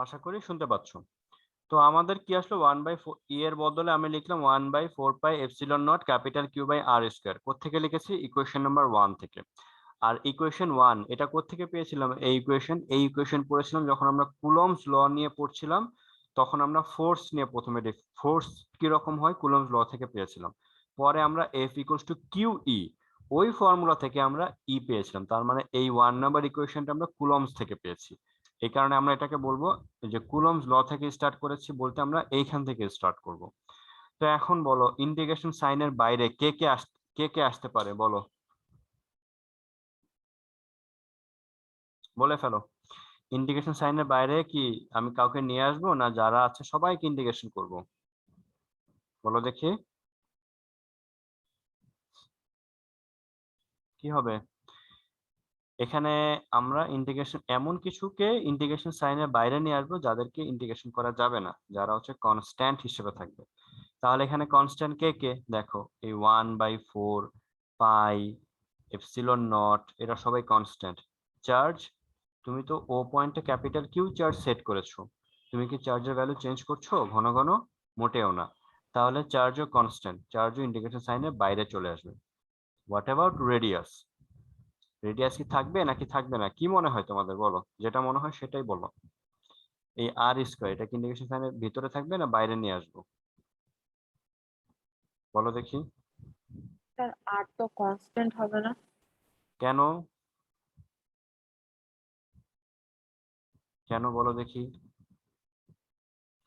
আশা করি শুনতে পাচ্ছ। তো আমাদের কি আসলো 1/4 ই এর বদলে আমি লিখলাম 1/4 pi epsilon naught capital Q by R square. কোত্থেকে লিখেছি? ইকুয়েশন নাম্বার 1 থেকে। আর ইকুয়েশন 1 এটা কোত্থেকে পেয়েছিলাম? এই ইকুয়েশন পড়েছিলাম যখন আমরা কুলম্বস ল নিয়ে পড়ছিলাম, তখন আমরা ফোর্স নিয়ে প্রথমে ফোর্স কি রকম হয় কুলম্বস ল থেকে পেয়েছিলাম। পরে আমরা F equals to Q E, ওই ফর্মুলা থেকে আমরা ই পেয়েছিলাম। তার মানে এই 1 নাম্বার ইকুয়েশনটা আমরা কুলম্বস থেকে পেয়েছি। এই কারণে আমরা এটাকে বলবো যে কুলম্বস ল থেকে স্টার্ট করেছি বলতে আমরা এইখান থেকে স্টার্ট করব। তো এখন বলো ইন্টিগ্রেশন সাইনের বাইরে কে কে আসতে পারে বলো, বলে ফেলো। ইন্টিগ্রেশন সাইনের বাইরে কি আমি কাউকে নিয়ে আসবো, না যারা আছে সবাইকে ইন্টিগ্রেশন করব? বলো দেখি কি হবে। এখানে আমরা ইন্টিগ্রেশন এমন কিছুকে ইন্টিগ্রেশন সাইনের বাইরে নিয়ে আসবো যাদেরকে ইন্টিগ্রেশন করা যাবে না, যারা হচ্ছে কনস্ট্যান্ট হিসেবে থাকবে। তাহলে এখানে কনস্ট্যান্ট কে কে দেখো, এই 1/4 পাই এপসিলন নট এরা সবাই কনস্ট্যান্ট। চার্জ, তুমি তো ও পয়েন্টে ক্যাপিটাল কিউ চার্জ সেট করেছো, তুমি কি চার্জের ভ্যালু চেঞ্জ করছো ঘন ঘন? মোটেও না। তাহলে চার্জও কনস্ট্যান্ট, চার্জও ইন্টিগ্রেশন সাইনের বাইরে চলে আসবে। What about radius? রেডিয়াস কি থাকবে নাকি থাকবে না, কি মনে হয় তোমাদের বলো, যেটা মনে হয় সেটাই বলো। এই আর স্কয়ার এটা কি ইন্টিগ্রেশন সাইনের ভিতরে থাকবে না বাইরে নিয়ে আসবো, বলো দেখি। স্যার আর তো কনস্ট্যান্ট হবে না। কেন? কেন বলো দেখি।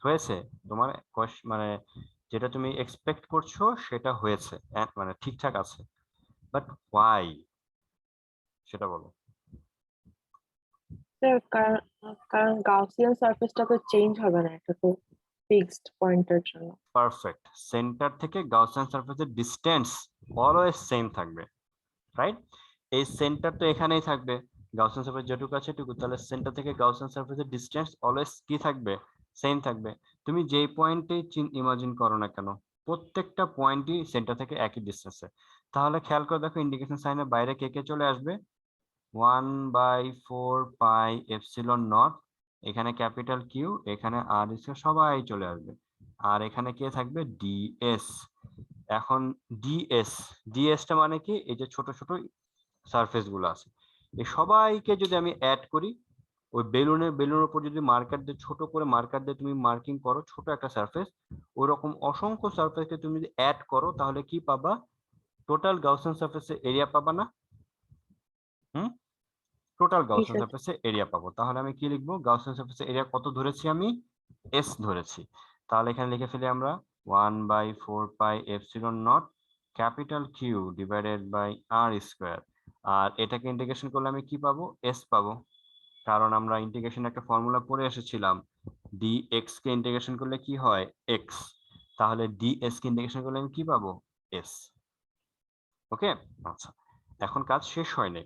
হয়েছে তোমার মানে যেটা তুমি এক্সপেক্ট করছো সেটা হয়েছে, মানে ঠিকঠাক আছে, বাট ওয়াই সেটা বলো। স্যার কারণ গাউসিয়ান সারফেসটা তো চেঞ্জ হবে না, এটা তো ফিক্সড পয়েন্টের জন্য। পারফেক্ট, সেন্টার থেকে গাউসিয়ান সারফেসের ডিসটেন্স অলওয়েজ সেম থাকবে, রাইট? এই সেন্টার তো এখানেই থাকবে, গাউসিয়ান সারফেস যেটুকু আছে এটুকু, তাহলে সেন্টার থেকে গাউসিয়ান সারফেসের ডিসটেন্স অলওয়েজ কি থাকবে? সেম থাকবে। তুমি যেই পয়েন্টে ইমাজিন করো না কেন, প্রত্যেকটা পয়েন্টই সেন্টার থেকে একই ডিস্টেন্সে। তাহলে খেয়াল করে দেখো ইন্ডিকেশন সাইনের বাইরে কে কে চলে আসবে? 1/4 পাই এপসিলন নট, এখানে ক্যাপিটাল কিউ, এখানে আর সবাই চলে আসবে। আর এখানে কে থাকবে? ডিএস। এখন ডিএস, ডিএসটা মানে কি? এই যে ছোট ছোট সারফেস গুলো আছে, এই সবাইকে যদি আমি অ্যাড করি, ওই বেলুনের উপর যদি মার্কার দিয়ে ছোট করে মার্কার দিয়ে তুমি মার্কিং করো ছোট একটা সারফেস, ওই রকম অসংখ্য সারফেসকে তুমি যদি অ্যাড করো তাহলে কি পাবা? টোটাল গাউসিয়ান সারফেসের এরিয়া পাবা না? হুম, টোটাল জি গাউসিয়ান স্যার। সারফেসের এরিয়া পাবো। তাহলে আমি কি লিখবো? গাউসিয়ান সারফেসের এরিয়া কত ধরেছি আমি? এস ধরেছি। তাহলে এখানে লিখে ফেলি আমরা 1/4 pi epsilon naught capital Q divided by r square. আর এটাকে ইন্টিগ্রেশন করলে আমি কি পাবো? এস পাবো, কারণ আমরা ইন্টিগ্রেশন একটা ফর্মুলা পড়ে এসেছিলাম, ডিএক্স কে ইন্টিগ্রেশন করলে কি হয়? এক্স। তাহলে ডিএস কে ইন্টিগ্রেশন করলে আমি কি পাবো? এস। ওকে, আচ্ছা, এখন কাজ শেষ হয়নি।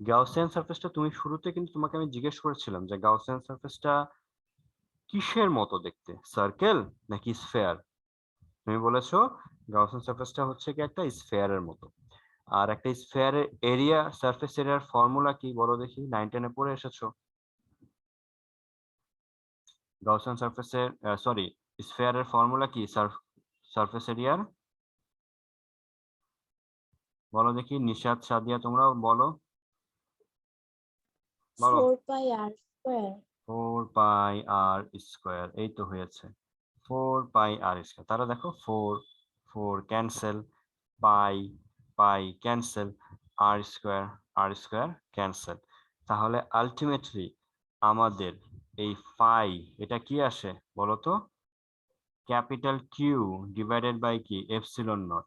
গাউসিয়ান সারফেসটা তুমি শুরুতে কিন্তু তোমাকে আমি জিজ্ঞেস করেছিলাম যে গাউসিয়ান সারফেসটা কিসের মতো দেখতে, সার্কেল নাকি স্ফেয়ার? তুমি বলেছো গাউসিয়ান সারফেসটা হচ্ছে কি একটা স্ফেয়ারের মতো। আর একটা স্ফেয়ারের এরিয়া, সারফেস এরিয়ার ফর্মুলা কি বলো দেখি, 9-10 পড়ে এসেছো। গাউসিয়ান সারফেসের সরি স্ফেয়ারের ফর্মুলা কি সারফেস এরিয়ার? বলো দেখি, নিশাত, সাদিয়া, তোমরাও বলো, বলো। 4 পাই আর স্কোয়ার। 4 পাই আর স্কোয়ার, এই তো হয়েছে 4 পাই আর স্কোয়ার। তাহলে দেখো 4 4 cancel, pi pi cancel, R square cancel. তাহলে আলটিমেটলি আমাদের এই পাই এটা কি আসে বলো তো? ক্যাপিটাল কিউ ডিভাইডেড বাই কি এপসিলন নট,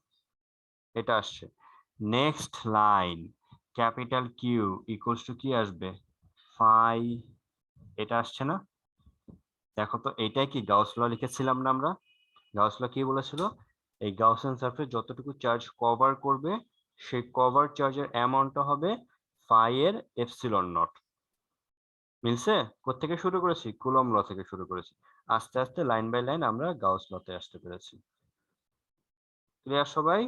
এটা আসছে। Next line, capital Q equals to কি আসবে? পাই, এটা আসছে না? দেখো তো এটাই কি গাউস ল লিখেছিলাম না আমরা? গাউস ল কি বলেছিল? এই গাউসিয়ান সারফেস যতটুকু চার্জ কভার করবে সেই কভার চার্জের অ্যামাউন্টটা হবে ফাই এর এপসিলন নট। মিলছে? কোত্থেকে শুরু করেছি? কুলম্ব ল থেকে শুরু করেছি, আস্তে আস্তে লাইন বাই লাইন আমরা গাউস লতে আসতে পেরেছি। ক্লিয়ার সবাই?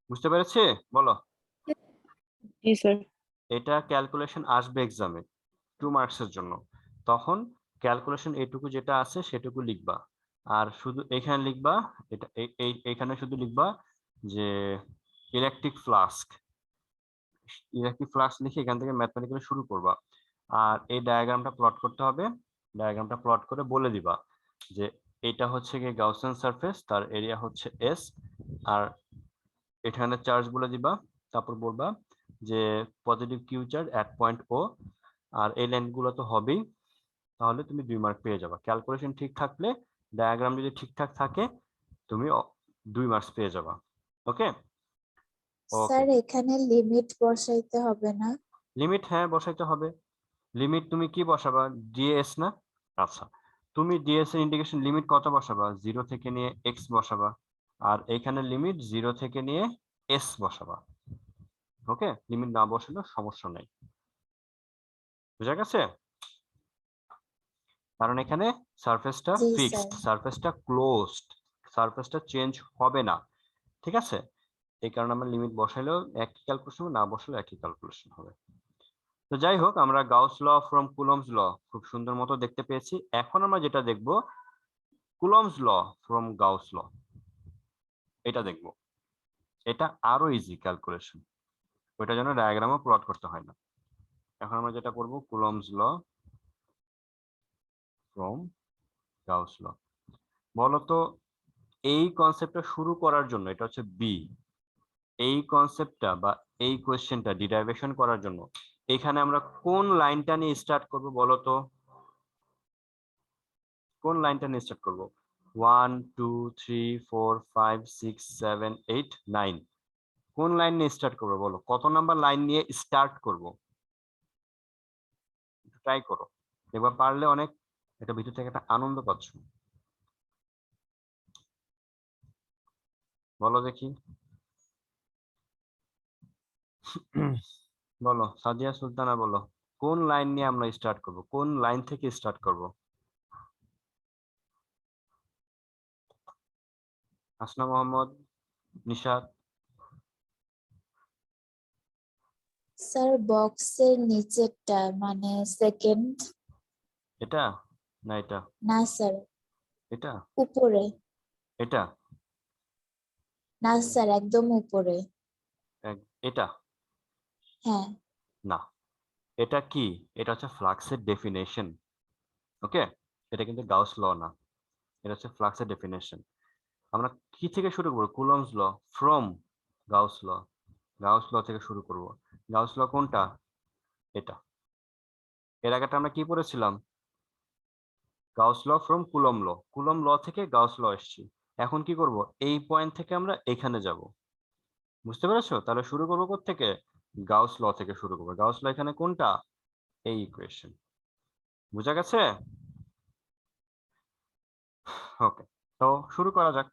বুঝতে পেরেছে? বলো। জি স্যার। এটা ক্যালকুলেশন আসবে এক্সামে 2 মার্কসের জন্য, তখন ক্যালকুলেশন এটুকু যেটা আছে সেটুকু লিখবা, আর শুধু এখানে লিখবা এটা এখানে শুধু লিখবা যে ইলেকট্রিক ফ্লাস্ক লিখে এখান থেকে ম্যাথমেটিক্যালি শুরু করবা। আর এই ডায়াগ্রামটা প্লট করতে হবে, ডায়াগ্রামটা প্লট করে বলে দিবা যে এটা হচ্ছে গিয়ে গাউসিয়ান সারফেস, তার এরিয়া হচ্ছে এস, আর এখানে চার্জ বলে দিবা, তারপর বলবা যে positive Q charge at point O, আর এই লাইনগুলো তো হবেই, তাহলে তুমি 2 মার্ক পেয়ে যাবা। ক্যালকুলেশন ঠিক থাকলে, ডায়াগ্রাম যদি ঠিকঠাক থাকে, তুমি 2 মার্কস পেয়ে যাবা। ওকে ওকে স্যার এখানে লিমিট বসাইতে হবে না? লিমিট হ্যাঁ বসাইতে হবে। লিমিট তুমি কি বসাবা, ডিএস না? আচ্ছা, তুমি ডিএস এর ইন্টিগ্রেশন লিমিট কত বসাবা, 0 থেকে নিয়ে এক্স বসাবা, আর এখানে লিমিট 0 থেকে নিয়ে এস বসাবা। ওকে, লিমিট না বসালেও সমস্যা নাই, বুঝা গেছে? কারণ এখানে সারফেসটা জি ফিক্সড, স্যার। সারফেসটা ক্লোজড, সারফেসটা চেঞ্জ হবে না, ঠিক আছে? এই কারণে আমরা লিমিট বসাইলেও একই ক্যালকুলেশন, না বসালেও একই ক্যালকুলেশন হবে। তো যাই হোক, আমরা Gauss law from Coulomb's law খুব সুন্দর মতো দেখতে পেয়েছি। এখন আমরা যেটা দেখব, Coulomb's law from Gauss law, এটা দেখব। এটা আরো ইজি ক্যালকুলেশন, ওইটার জন্য ডায়াগ্রামও প্লট করতে হয় না। এখন আমরা যেটা করব, কুলম্বস ল ফ্রম গাউস ল। বলতো এই কনসেপ্টটা শুরু করার জন্য, এটা হচ্ছে বি, এই কনসেপ্টটা বা এই কোয়েশ্চেনটা ডিরাইভেশন করার জন্য এখানে আমরা কোন লাইনটা নিয়ে স্টার্ট করব বলতো? কোন লাইনটা নিয়ে স্টার্ট করব? 1 2 3 4 5 6 7 8 9, কোন লাইন নিয়ে স্টার্ট করব বলো? কত নাম্বার লাইন নিয়ে স্টার্ট করব? ট্রাই করো, একবার পারলে অনেক, এটা ভিতর থেকে একটা আনন্দ পাচ্ছ। বলো দেখি, বলো সাদিয়া সুলতানা, বলো কোন লাইন নিয়ে আমরা স্টার্ট করব, কোন লাইন থেকে স্টার্ট করব? হাসনা মোহাম্মদ, নিশাত? স্যার বক্সের নিচেরটা মানে সেকেন্ড। এটা না এটা? না স্যার, এটা উপরে। এটা না স্যার, একদম উপরে। এটা হ্যাঁ। না, এটা কি? এটা হচ্ছে ফ্লাক্সের ডেফিনেশন। ওকে, এটা কিন্তু গাউস ল না, এটা হচ্ছে ফ্লাক্সের ডেফিনেশন। আমরা কি থেকে শুরু করব? Coulomb's law from Gauss law, Gauss law থেকে শুরু করব। গাউস ল কোনটা? এটা। এর আগেটা আমরা কি পড়েছিলাম? Gauss law from Coulomb law, Coulomb law থেকে গাউস ল এসেছি। এখন কি করব, এই পয়েন্ট থেকে আমরা এখানে যাব। বুঝতে পেরেছো? তাহলে শুরু করবো কোত্থেকে? গাউস ল থেকে শুরু করবো। গাউস ল এখানে কোনটা? এই ইকুয়েশন। বুঝা গেছে? ওকে, তো শুরু করা যাক।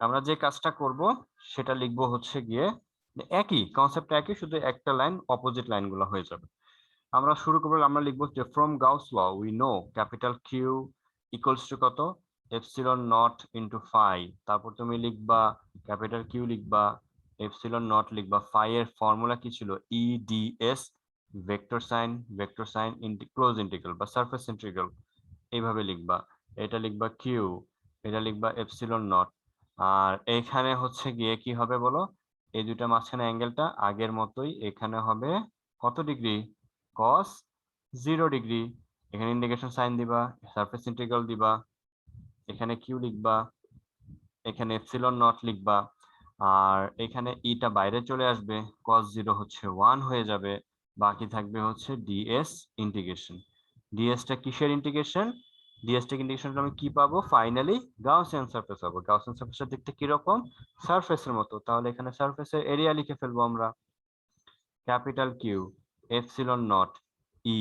আমরা যে কাজটা করব সেটা লিখবো হচ্ছে গিয়ে একই কনসেপ্ট, একই, শুধু একটা লাইন অপোজিট লাইনগুলো হয়ে যাবে। আমরা শুরু করবো, আমরা লিখবো যে from Gauss law we know capital Q equals to কত? Epsilon naught into phi. তারপর তুমি লিখবা ক্যাপিটাল কিউ লিখবা, এপসিলন নট লিখবা, ফাই এর ফর্মুলা কি ছিল? E D S, vector sign close integral বা সারফেস ইন্টিগ্রাল, এইভাবে লিখবা। এটা লিখবা কিউ, এটা লিখবা এপসিলন নট, আর এখানে হচ্ছে গিয়ে কি হবে বলো? এই দুইটা মাঝখানে অ্যাঙ্গেলটা আগের মতোই, এখানে হবে কত ডিগ্রি? কস 0 ডিগ্রি। এখানে ইন্টিগ্রেশন সাইন দিবা, সারফেস ইন্টিগ্রাল দিবা, এখানে কিউ লিখবা, এখানে এপসিলন নট লিখবা, আর এখানে ইটা বাইরে চলে আসবে, cos 0 হচ্ছে 1 হয়ে যাবে, বাকি থাকবে হচ্ছে ডিএস ইন্টিগ্রেশন। ডিএসটা কিসের ইন্টিগ্রেশন? ডিএসটা ইন্টিগ্রেশন আমি কি পাবো ফাইনালি? গাউসিয়ান সারফেস পাবো। গাউসিয়ান সারফেসের দেখতে কি রকম? সারফেসের মতো। তাহলে এখানে সারফেসের এরিয়া লিখে ফেলবো আমরা, ক্যাপিটাল কিউ এপসিলন নট ই,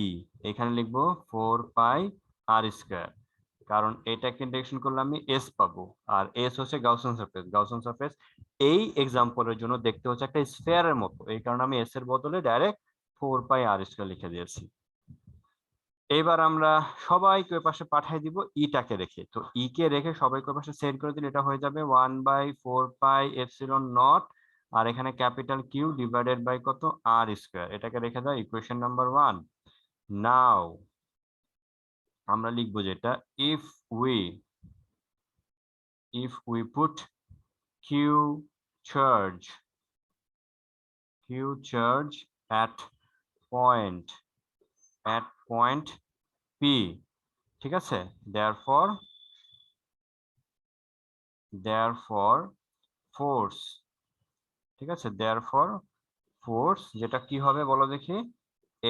এখানে লিখবো 4 পাই আর স্কয়ার, কারণ এটাকে ইন্টিগ্রেশন করলে আমি এস পাবো, আর এস হচ্ছে গাউসিয়ান সারফেস। গাউসিয়ান সারফেস এই এক্সাম্পলের জন্য দেখতে হচ্ছে একটা স্ফিয়ারের মতো, এই কারণে আমি এস এর বদলে ডাইরেক্ট 4 পাই আর স্কয়ার লিখে দিয়েছি। এবার আমরা সবাইকে ওই পাশে পাঠিয়ে দিব ইটাকে রেখে। তো ই কে রেখে সবাইকে ওই পাশে সেট করে দিলে এটা হয়ে যাবে 1/4 পাই এপসিলন নট আর এখানে ক্যাপিটাল কিউ ডিভাইডেড বাই কত আর স্কোয়ার, এটাকে রেখে দাও ইকুয়েশন নাম্বার 1। নাও আমরা লিখবো যেটা if we put Q charge at point P, ঠিক আছে, therefore force, ঠিক আছে, therefore force যেটা কি হবে বলো দেখি,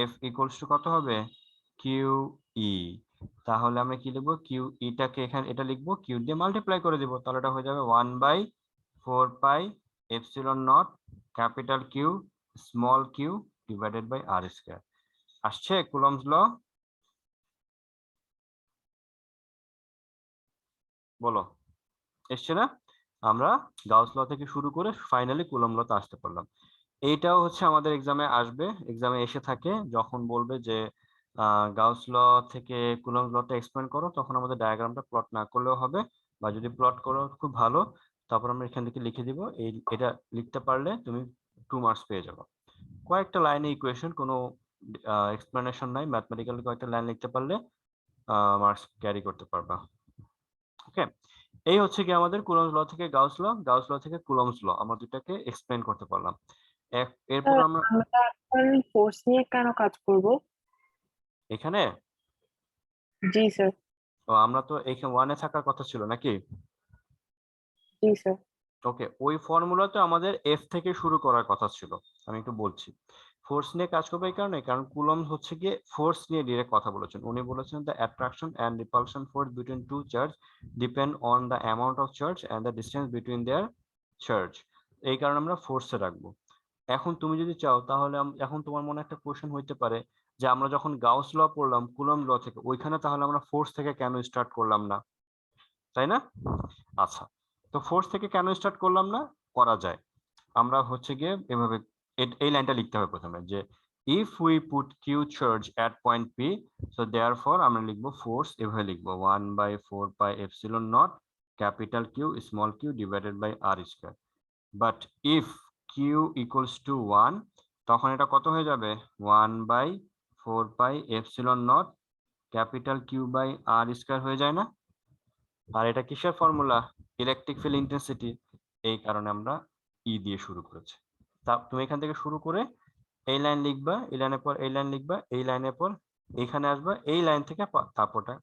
F equals to কত হবে QE। তাহলে আমরা কি লিখবো, QE টাকে এখানে এটা লিখবো, Q দিয়ে মাল্টিপ্লাই করে দিব, তাহলে এটা হয়ে যাবে 1/4 pi epsilon naught capital Q small q divided by R square. আসছে কুলম্বস ল? বলো, এসছে না? আমরা গাউস ল থেকে শুরু করে ফাইনালি কুলম্ব লতে আসতে পারলাম। এইটাও হচ্ছে আমাদের এক্সামে আসবে, এক্সামে এসে থাকে যখন বলবে যে গাউস ল থেকে কুলম্ব লতে এক্সপ্লেন করো, তখন আমাদের ডায়াগ্রামটা প্লট না করলেও হবে, বা যদি প্লট করো খুব ভালো, তারপর আমরা এখান থেকে লিখে দিব। এটা লিখতে পারলে তুমি 2 মার্কস পেয়ে যাবে। কয়েকটা লাইনে ইকুয়েশন, কোনো এক্সপ্লেনেশন নাই, ম্যাথমেটিক্যালি কয়েকটা লাইন লিখতে পারলে মার্কস ক্যারি করতে পারবা। ওকে, এই হচ্ছে কি আমাদের কুলম্বস ল থেকে গাউস ল থেকে কুলম্বস ল, আমরা দুটাকে এক্সপ্লেন করতে পারলাম। এরপর আমরা এখন ফোর্স নিয়ে কেন কাজ করব? এখানে জি স্যার। তো আমরা তো এখানে 1 এ থাকার কথা ছিল নাকি? জি স্যার। ওকে, ওই ফর্মুলাতে আমাদের এফ থেকে শুরু করার কথা ছিল। আমি একটু বলছি, ফোর্স নিয়ে কাজ করবে এই কারণে, কারণ কুলম্ব হচ্ছে গিয়ে ফোর্স নিয়ে ডিরেক্ট কথা বলেছেন। উনি বলেছেন the attraction and repulsion force between two charge depend on the amount of charge and the distance between their charge. এই কারণে আমরা ফোর্সে রাখবো। এখন তুমি যদি চাও তাহলে এখন তোমার মনে একটা কোশ্চেন হইতে পারে যে আমরা যখন গাউস ল পড়লাম কুলম্ব ল থেকে, ওইখানে তাহলে আমরা ফোর্স থেকে কেন স্টার্ট করলাম না, তাই না? আচ্ছা, তো ফোর্স থেকে কেন স্টার্ট করলাম না? করা যায়, আমরা হচ্ছে গিয়ে এভাবে এই লাইনটা লিখতে হবে প্রথমে, যে if we put Q charge at point P, so therefore আমরা লিখবো ফোর্স এভাবে লিখবো 1/4 pi epsilon naught capital Q small Q divided by R square. But if Q equals to 1, তখন এটা কত হয়ে যাবে 1/4 pi epsilon naught capital Q by R square হয়ে যায় না? আর এটা কিসের ফর্মুলা? Electric field intensity. এই কারণে আমরা ই দিয়ে শুরু করেছি। তা তুমি এখান থেকে শুরু করে এই লাইন লিখবা, এই লাইনের পর এই লাইন লিখবা, এই লাইনের পর এইখানে আসবা, এই লাইন থেকে তারপরটা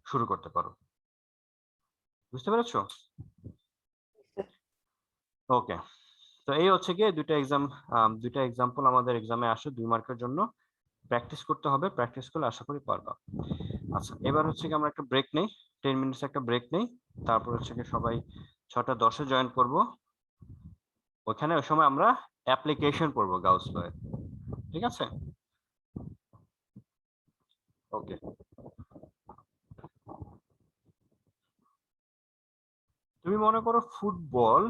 শুরু করতে পারো। বুঝতে পেরেছো? ওকে, তো এই হচ্ছে গিয়ে দুইটা এক্সাম্পল আমাদের এক্সামে আসে 2 মার্কের জন্য। প্র্যাকটিস করতে হবে, প্র্যাকটিস করলে আশা করি পারবা। আচ্ছা, এবার হচ্ছে কি আমরা একটা ব্রেক নেই, 10 মিনিটস একটা ব্রেক নেই, তারপর হচ্ছে কি সবাই 6:10 জয়েন করব। ওখানে ওই সময় আমরা অ্যাপ্লিকেশন পড়বো গাউস ল এর, ঠিক আছে? ওকে, তুমি মনে করো ফুটবল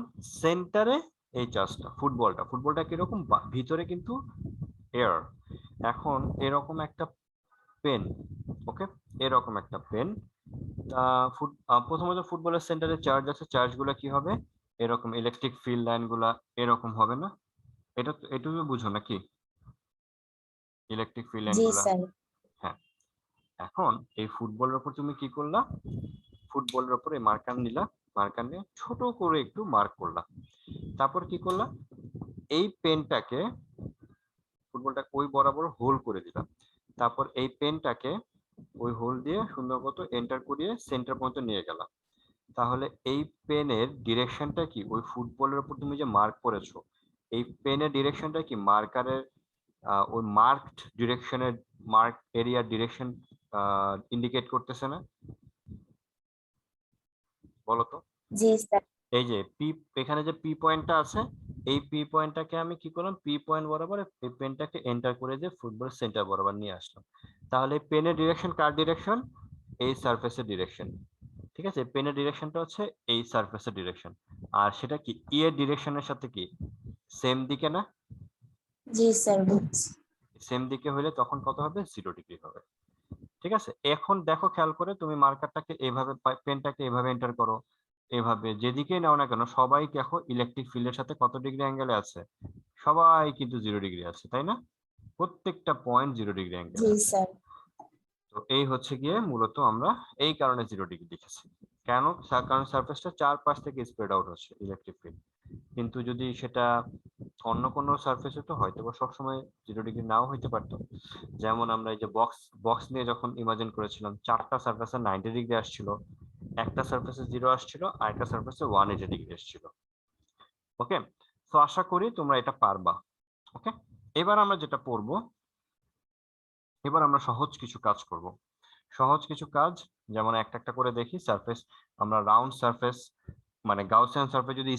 সেন্টারে এই চার্জটা, ফুটবলটা কিরকম, ভিতরে কিন্তু এয়ার। এখন এরকম একটা পেন, ওকে, এরকম একটা পেন, প্রথমত ফুটবলের সেন্টারে চার্জ আছে, চার্জগুলো কি হবে এরকম, ইলেকট্রিক ফিল্ড লাইনগুলা এরকম হবে না? এটুকু বুঝো নাকি ইলেকট্রিক ফিল্ড জি লাইনগুলা? স্যার। হ্যাঁ, এখন এই ফুটবলের উপর তুমি কি করলা, ফুটবলের উপর এই মার্কার নিলা, মার্কার নিয়ে ছোট করে একটু মার্ক করলা, তারপর কি করলা, এই পেনটাকে ফুটবলটা ওই বরাবর হোল করে দিলাম, তারপর এই পেনটাকে ওই হোল দিয়ে সুন্দর মতো এন্টার করিয়ে সেন্টার পর্যন্ত নিয়ে গেলাম। তাহলে এই পেনের ডিরেকশনটা কি, ওই ফুটবলের উপর তুমি যে মার্ক করেছো এই পেনের ডিরেকশনটা কি মার্কারের ওই মার্কড ডিরেকশনের, মার্ক এরিয়ার ডিরেকশন ইন্ডিকেট করতেছে না? বলো তো। জি স্যার। এই যে পি, এখানে যে পি পয়েন্টটা আছে, এই পি পয়েন্টটাকে আমি কি করলাম, পি পয়েন্ট বরাবর এই পেনটাকে এন্টার করে দিয়ে ফুটবল সেন্টার বরাবর নিয়ে আসলাম। তাহলে পেনের ডিরেকশন কার ডিরেকশন? এই সারফেসের ডিরেকশন, ঠিক আছে? পেনের ডিরেকশনটা হচ্ছে এই সারফেসের ডিরেকশন, আর সেটা কি ই এর ডিরেকশনের সাথে কি সেম দিকে না? জি স্যার, বুঝছি। সেম দিকে হলে তখন কত হবে, 0 ডিগ্রি হবে, ঠিক আছে? এখন দেখো খেয়াল করে, তুমি মার্কারটাকে এভাবে, পেনটাকে এভাবে এন্টার করো, এভাবে যেদিকেই নাও না কেন সবাই দেখো ইলেকট্রিক ফিল্ডের সাথে কত ডিগ্রি অ্যাঙ্গেলে আছে? সবাই কিন্তু 0 ডিগ্রি আছে, তাই না? প্রত্যেকটা পয়েন্ট 0 ডিগ্রি অ্যাঙ্গেলে জি আছে। স্যার। তো এই হচ্ছে গিয়ে মূলত আমরা এই কারণে 0 ডিগ্রি লিখেছি। কেন? কারণ সারফেসটা চারপাশ থেকে স্প্রেড আউট হচ্ছে ইলেকট্রিক ফিল্ড। কিন্তু যদি সেটা অন্য কোনো সারফেস হতো হয়তো বা সবসময় 0 ডিগ্রি নাও হইতে পারতো। যেমন আমরা এই যে বক্স নিয়ে যখন ইমাজিন করেছিলাম, চারটা সারফেসে 90 ডিগ্রি আসছিল, একটা সারফেসে 0 আসছিল, আর একটা সারফেসে 180 ডিগ্রি আসছিল। ওকে, তো আশা করি তোমরা এটা পারবা। ওকে, এবার আমরা যেটা পড়বো, এবার আমরা সহজ কিছু কাজ করব। সহজ কিছু কাজ, যেমন একটা একটা করে দেখি। সারফেস, আমরা রাউন্ড সারফেস মানে গাউসিয়ান সারফেস যদি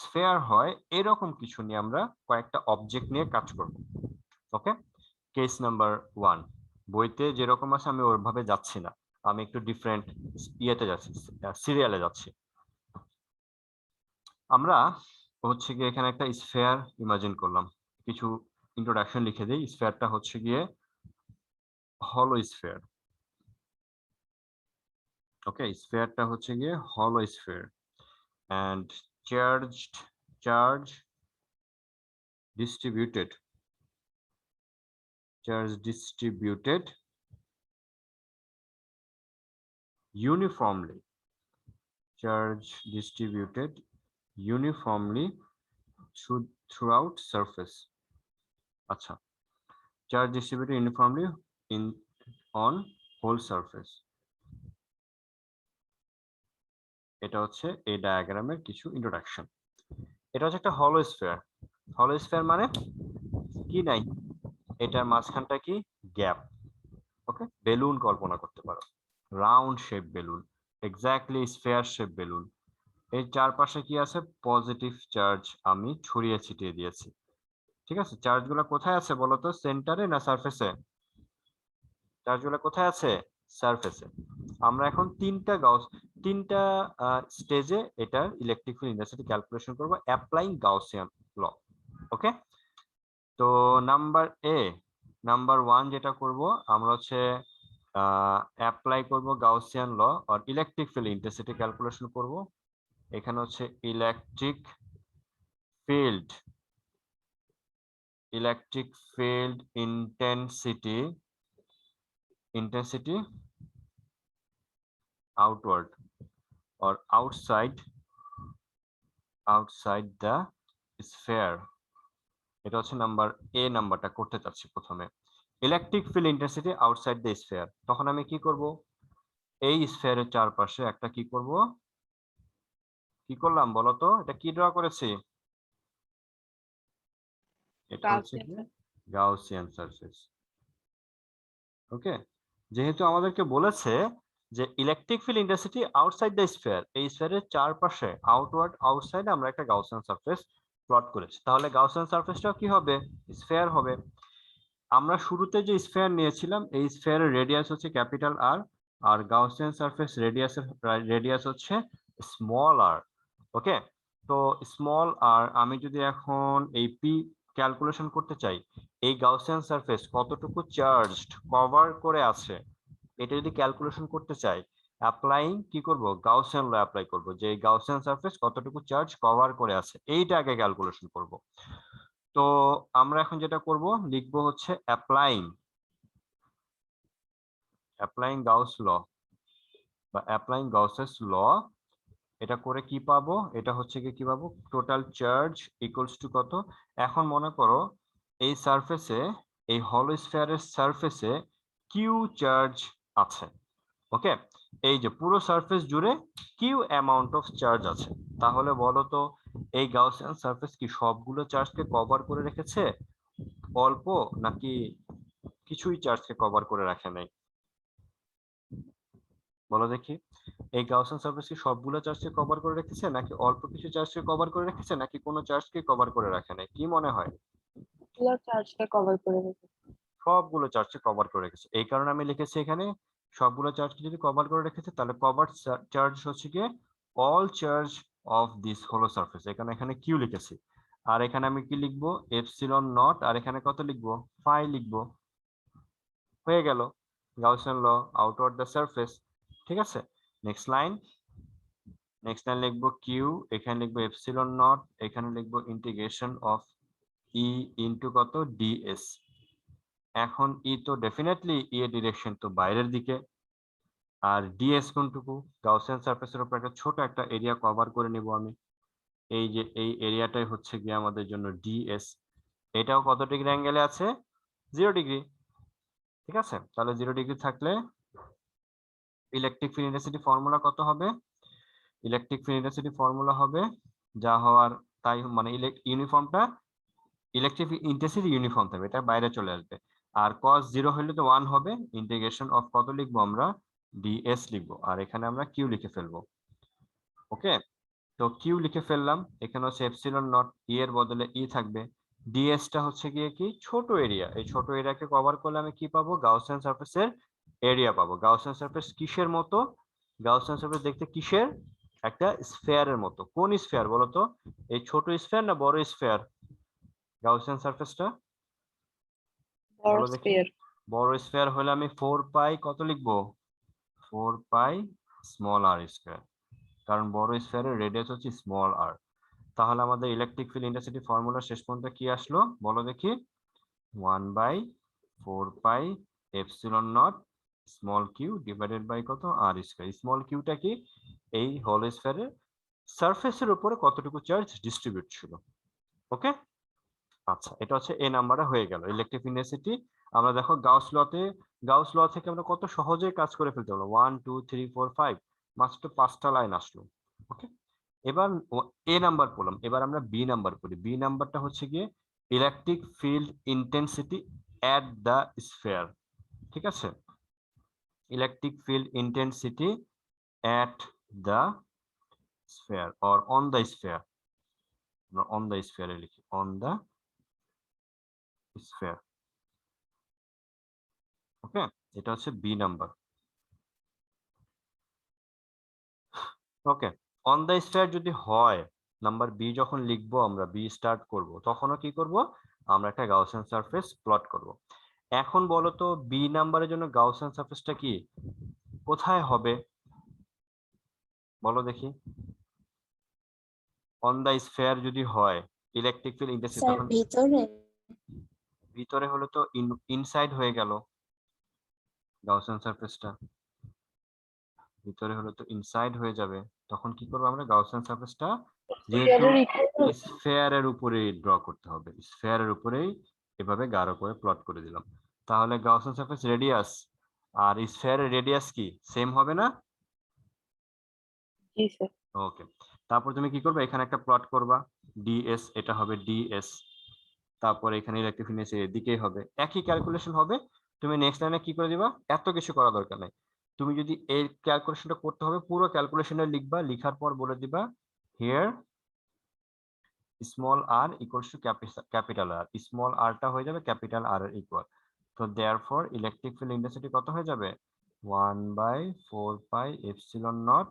স্ফেয়ার হয় এরকম কিছু নিয়ে আমরা কয়েকটা অবজেক্ট নিয়ে কাজ করব। ওকে, কেস নাম্বার 1 বইতে যেরকম আছে আমি ওইভাবে যাচ্ছি না, আমি একটু ডিফারেন্ট ইয়েতে যাচ্ছি, সিরিয়ালে যাচ্ছি। আমরা হচ্ছে গিয়ে এখানে একটা স্ফেয়ার ইমাজিন করলাম। কিছু ইন্ট্রোডাকশন লিখে দিই। স্ফেয়ারটা হচ্ছে গিয়ে হলো স্ফেয়ার। ওকে, স্ফেয়ারটা হচ্ছে গিয়ে হলো sphere and charge distributed uniformly, charge distributed uniformly throughout surface. আচ্ছা, charge distributed uniformly on whole surface. এটা হচ্ছে এই ডায়াগ্রামের কিছু ইন্ট্রোডাকশন। এটা হচ্ছে একটা হলো স্ফেয়ার। হলো স্ফেয়ার মানে কি নাই, এটার মাঝখানটা কি গ্যাপ। ওকে, বেলুন কল্পনা করতে পারো, round shape balloon, exactly sphere shape balloon. এর চারপাশে কি আছে? পজিটিভ চার্জ আমি ছড়িয়ে ছিটিয়ে দিয়েছি। ঠিক আছে, চার্জগুলো কোথায় আছে বলো তো? সেন্টারে না সারফেসে? চার্জগুলো কোথায় আছে? সারফেসে। আমরা এখন তিনটা স্টেজে এটার ইলেকট্রিক ফিল্ড ইন্টেন্সিটি ক্যালকুলেশন করব অ্যাপ্লাইং গাউসিয়ান ল। ওকে, তো নাম্বার 1 যেটা করব আমরা হচ্ছে অ্যাপ্লাই করব গাউসিয়ান ল আর ইলেকট্রিক ফিল্ড ইন্টেন্সিটি ক্যালকুলেশন করব। এখানে হচ্ছে electric field intensity outward or outside the sphere। এটা হচ্ছে নাম্বারটা করতে চাচ্ছি প্রথমে। Electric field intensity outside the sphere, তখন আমি কি করব? এই স্ফেয়ারের চারপাশে একটা কি করব? কি করলাম বলো তো? এটা কি ড্র করেছি? এটা হচ্ছে কি? Gaussian surface. ওকে, যেহেতু আমাদেরকে বলেছে যে electric field intensity outside the sphere, এই স্ফিয়ারের চারপাশে আউটসাইডে আমরা একটা গাউসিয়ান সারফেস প্লট করেছি, তাহলে গাউসিয়ান সারফেসটাও কি হবে? স্ফিয়ার হবে। আমরা শুরুতে যে স্ফিয়ার নিয়েছিলাম এই স্ফিয়ারের রেডিয়াস হচ্ছে ক্যাপিটাল আর, আর গাউসিয়ান সারফেস রেডিয়াস হচ্ছে স্মল আর। ওকে, তো স্মল আর আমি যদি এখন এই পি ক্যালকুলেশন করতে চাই, এই গাউসিয়ান সারফেস কতটুকু চার্জড কভার করে আছে এটা যদি ক্যালকুলেশন করতে চাই, অ্যাপ্লাইং কি করব? গাউসিয়ান ল অ্যাপ্লাই করব, যে এই গাউসিয়ান সারফেস কতটুকু চার্জ কভার করে আছে এইটা আগে ক্যালকুলেশন করব। তো আমরা এখন যেটা করব লিখবো হচ্ছে অ্যাপ্লাইং গাউস ল বা অ্যাপ্লাইং গাউসেস ল। এটা করে কি পাবো? এটা হচ্ছে কি পাবো? টোটাল চার্জ ইকুয়ালস টু কত? এখন মনে করো এই সারফেসে, এই হলো স্ফিয়ারের সারফেসে কিউ চার্জ আছে। ওকে, এই যে পুরো সারফেস জুড়ে কিউ অ্যামাউন্ট অফ চার্জ আছে। তাহলে বলো তো এই গাউসিয়ান সারফেস কি সবগুলো চার্জকে কভার করে রেখেছে অল্প, নাকি কিছুই চার্জকে কভার করে রাখে নাই? বলো দেখি, এই গাউসিয়ান সারফেস কি সবগুলো চার্জকে কভার করে রেখেছে, নাকি অল্প কিছু চার্জকে কভার করে রেখেছে, নাকি কোনো চার্জকে কভার করে রাখে নাই? কি মনে হয়? পুরো চার্জকে কভার করে রেখেছে। সবগুলো চার্জকে কভার করে রেখেছে, এই কারণে আমি লিখেছি এখানে সবগুলো চার্জকে যদি কভার করে রেখেছে তাহলে কভার চার্জ হচ্ছে গিয়ে all charge of this hollow surface. এখানে কিউ লিখেছি, আর এখানে আমি কি লিখবো? এপসিলন নট, আর এখানে কত লিখবো? ফাই লিখবো। হয়ে গেল Gaussian law outward the surface. ঠিক আছে, নেক্সট লাইন। নেক্সট লাইন লিখবো কিউ, এখানে লিখবো এপসিলন নট, এখানে লিখবো ইন্টিগ্রেশন অফ ই ইনটু কত ডিএস। এখন ই তো ডেফিনেটলি ই এর ডিরেকশন তো বাইরের দিকে, আর ডিএস কোনটুকু, গাউসিয়ান সারফেসের উপর একটা ছোট একটা এরিয়া কভার করে নিব আমি। এই যে এই এরিয়াটাই হচ্ছে গিয়ে আমাদের জন্য ডিএস। এটাও কত ডিগ্রি অ্যাঙ্গেলে আছে? 0 ডিগ্রি। ঠিক আছে, তাহলে 0 ডিগ্রি থাকলে ইলেকট্রিক ফিল্ড ইন্টেন্সিটি ফর্মুলা কত হবে? ইলেকট্রিক ফিল্ড ইন্টেন্সিটি ফর্মুলা হবে যা হওয়ার তাই, মানে ইউনিফর্মটা ইলেকট্রিক ইন্টেন্সিটি ইউনিফর্ম থাকবে, এটা বাইরে চলে আসবে। আর cos 0 হলে তো 1 হবে, ইন্টিগ্রেশন অফ কত লিখবো আমরা? ds লিখবো, আর এখানে আমরা q লিখে ফেলবো। ওকে, তো কিউ লিখে ফেললাম। এখানে হচ্ছে এপসিলন নট, ই এর বদলে ই থাকবে। ডিএস টা হচ্ছে গিয়ে কি ছোট এরিয়া, এই ছোট এরিয়াকে কভার করলে আমি কি পাবো? গাউসিয়ান সারফেসের এরিয়া পাবো। গাউসিয়ান সারফেস কিসের মতো? গাউসিয়ান সারফেস দেখতে কিসের? একটা স্ফেয়ারের মতো। কোন স্ফেয়ার বলো তো? এই ছোট স্ফেয়ার না বড় স্ফেয়ার? গাউসিয়ান সারফেসটা বড় বলো দেখি। স্ফিয়ার। বড় স্ফেয়ার হলে আমি 4 পাই কত লিখবো? 4 পাই স্মল আর স্কয়ার, কারণ বড় স্ফেয়ারের রেডিয়াস হচ্ছে স্মল আর। তাহলে আমাদের ইলেকট্রিক ফিল্ড ইন্টেন্সিটি ফর্মুলা শেষ পর্যন্ত কি আসলো বলো দেখি? 1/4 pi epsilon naught small Q divided by কত? R square. স্মল কিউটা কি? এই হোল স্ফিয়ারের সারফেসের উপরে কতটুকু চার্জ ডিস্ট্রিবিউট ছিল। ওকে, আচ্ছা, এটা হচ্ছে এ নাম্বারে হয়ে গেল ইলেকট্রিক ইন্টেন্সিটি। আমরা দেখো গাউস ল থেকে আমরা কত সহজে কাজ করে ফেলতে পারবো। 1 2 3 4 5, মাত্র 5টা লাইন আসলো। ওকে, এবার এ নাম্বার পড়লাম, এবার আমরা বি নাম্বার পড়ি। বি নাম্বারটা হচ্ছে গিয়ে electric field intensity at the sphere. ঠিক আছে, electric field intensity at the sphere or on the sphere. আমরা অন দ্য স্ফিয়ারে লিখি, অন দ্য স্ফিয়ার। ওকে, এটা হচ্ছে B number. Okay, on the sphere যদি হয়, নাম্বার বি যখন লিখবো আমরা, বি স্টার্ট করব, তখনও কি করব? আমরা একটা গাউসিয়ান সারফেস প্লট করব। এখন বলো তো বি নাম্বারের জন্য গাউসিয়ান সারফেসটা কি কোথায় হবে বলো দেখি? অন দ্য স্ফিয়ার যদি হয় ইলেকট্রিক ফিল্ড ইন্টেন্সিটি, স্যার তখন ভিতরে। ভিতরে হলে তো ইনসাইড হয়ে গেল গাউসিয়ান সারফেসটা, ভিতরে হলে তো ইনসাইড হয়ে যাবে। তখন কি করবো আমরা? গাউসিয়ান সারফেসটা যেহেতু স্ফিয়ারের ইকুয়াল স্ফিয়ারের উপরেই ড্র করতে হবে, স্ফিয়ারের উপরেই এভাবে গাঢ় করে প্লট করে দিলাম। তাহলে গাউসিয়ান সারফেস রেডিয়াস আর স্ফিয়ারের রেডিয়াস কি সেম হবে না? জি স্যার। ওকে, তারপর তুমি কি করবে? এখানে একটা প্লট করবা, ডিএস, এটা হবে ডিএস। তারপর এখানে ইলেকট্রিক ফিল্ড এদিকেই হবে, একই ক্যালকুলেশন হবে। তুমি নেক্সট লাইনে কি করে দিবা? এত কিছু করা দরকার নাই। তুমি যদি এই ক্যালকুলেশনটা করতে হবে, পুরো ক্যালকুলেশনটা লিখবা, লিখার পর বলে দিবা here small R equals to capital R. Small আরটা হয়ে যাবে ক্যাপিটাল আর এর ইকুয়াল। তো দেয়ারফর ইলেকট্রিক ফিল্ড ইন্টেন্সিটি কত হয়ে যাবে? 1/4 pi epsilon naught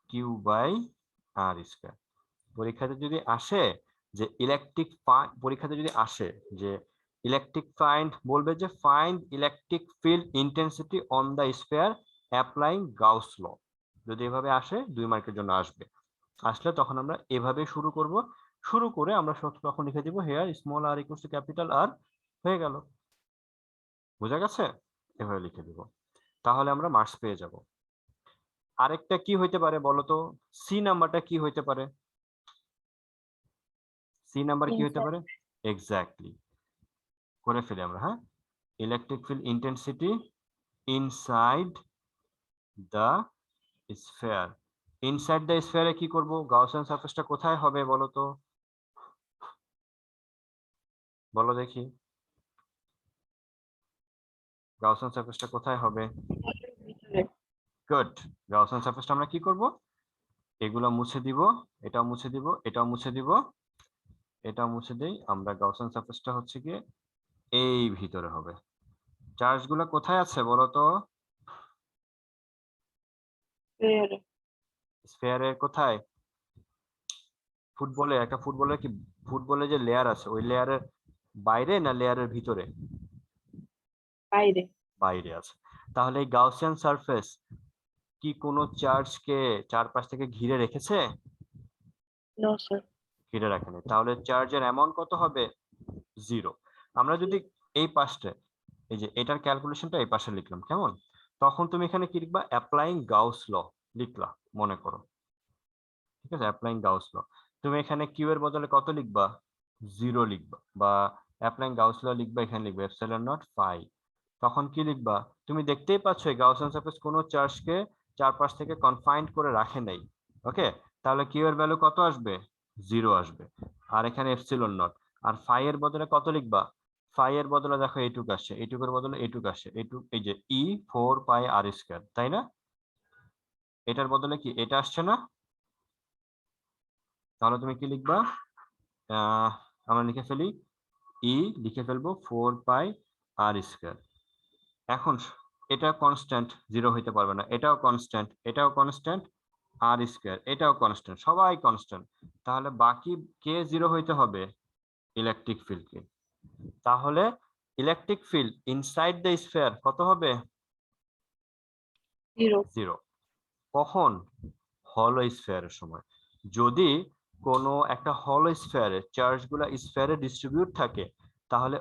Q by R square. পরীক্ষাতে যদি আসে যে ইলেকট্রিক ফাইন্ড, বলবে যে find electric field intensity on the sphere applying Gauss law, যদি এভাবে আসে 2 মার্কের জন্য আসবে। আসলে তখন আমরা এভাবে শুরু করব, শুরু করে আমরা তখন লিখে দিব here small R equals to capital R, হয়ে গেল। বোঝা গেছে? এভাবে লিখে দিব, তাহলে আমরা মার্কস পেয়ে যাব। আরেকটা কি হইতে পারে বলো তো? সি নাম্বারটা কি হইতে পারে? সি নাম্বার কি হইতে পারে? এক্স্যাক্টলি, করে ফেলি আমরা। হ্যাঁ, electric field intensity inside the sphere. Inside the স্ফিয়ারে কি করব? গাউসিয়ান সারফেসটা কোথায় হবে বলো তো? বলো দেখি, গাউসিয়ান সারফেসটা কোথায় হবে? ভিতরে। গুড, গাউসিয়ান সারফেসটা আমরা কি করব? এগুলো মুছে দিব, এটাও মুছে দিব, এটাও মুছে দিব, এটাও মুছে দেই আমরা। গাউসিয়ান সারফেসটা হচ্ছে কি এই ভিতরে হবে। চার্জগুলো কোথায় আছে বলো তো? স্ফিয়ারে। স্ফিয়ারের কোথায়? ফুটবলের কি ফুটবলের যে লেয়ার আছে ওই লেয়ারের বাইরে না লেয়ারের ভিতরে? বাইরে। বাইরে আছে। তাহলে এই গাউসিয়ান সারফেস কি কোনো চার্জকে চারপাশ থেকে ঘিরে রেখেছে? No sir. ঘিরে রাখেনি। তাহলে চার্জের অ্যামাউন্ট কত হবে? 0। আমরা যদি এই পাশটা, এই যে এটার ক্যালকুলেশনটা এই পাশে লিখলাম, কেমন? তখন তুমি এখানে কি লিখবা? অ্যাপ্লাইং গাউস ল লিখলা, মনে করো। ঠিক আছে, অ্যাপ্লাইং গাউস ল। তুমি এখানে কিউ এর বদলে কত লিখবা? 0 লিখবা, বা অ্যাপ্লাইং গাউস ল লিখবা, এখানে লিখবা এপসিলন নট ফাই। তখন কি লিখবা? তুমি দেখতেই পাচ্ছ এই গাউসিয়ান সারফেস কোনো চার্জকে চারপাশ থেকে কনফাইন্ড করে রাখে নাই। ওকে, তাহলে কিউ এর ভ্যালু কত আসবে? 0 আসবে। আর এখানে এপসিলন নট। আর ফাই এর বদলে কত লিখবা? ফাই এর বদলে দেখো এইটুক আসে, এইটুকের বদলে এইটুক আসে, এইটুক, এই যে ই 4 পাই আর স্কয়ার, তাই না? এটার বদলে কি এটা আসছে না? তাহলে তুমি কি লিখবা? আমরা লিখে ফেলি, ই লিখে ফেলবো 4 পাই আর স্কয়ার। এখন এটা কনস্ট্যান্ট, 0 হইতে পারবে না, এটাও কনস্ট্যান্ট, এটাও কনস্ট্যান্ট, আর স্কয়ার এটাও কনস্ট্যান্ট, সবাই কনস্ট্যান্ট। তাহলে বাকি কে 0 হইতে হবে? ইলেকট্রিক ফিল্ড কে। তাহলে electric field inside the sphere কত হবে? 0। 0। কখন? হলো স্ফিয়ারের সময়। যদি কোনো একটা হলো স্ফিয়ারে চার্জগুলো স্ফিয়ারে ডিস্ট্রিবিউট থাকে, তাহলে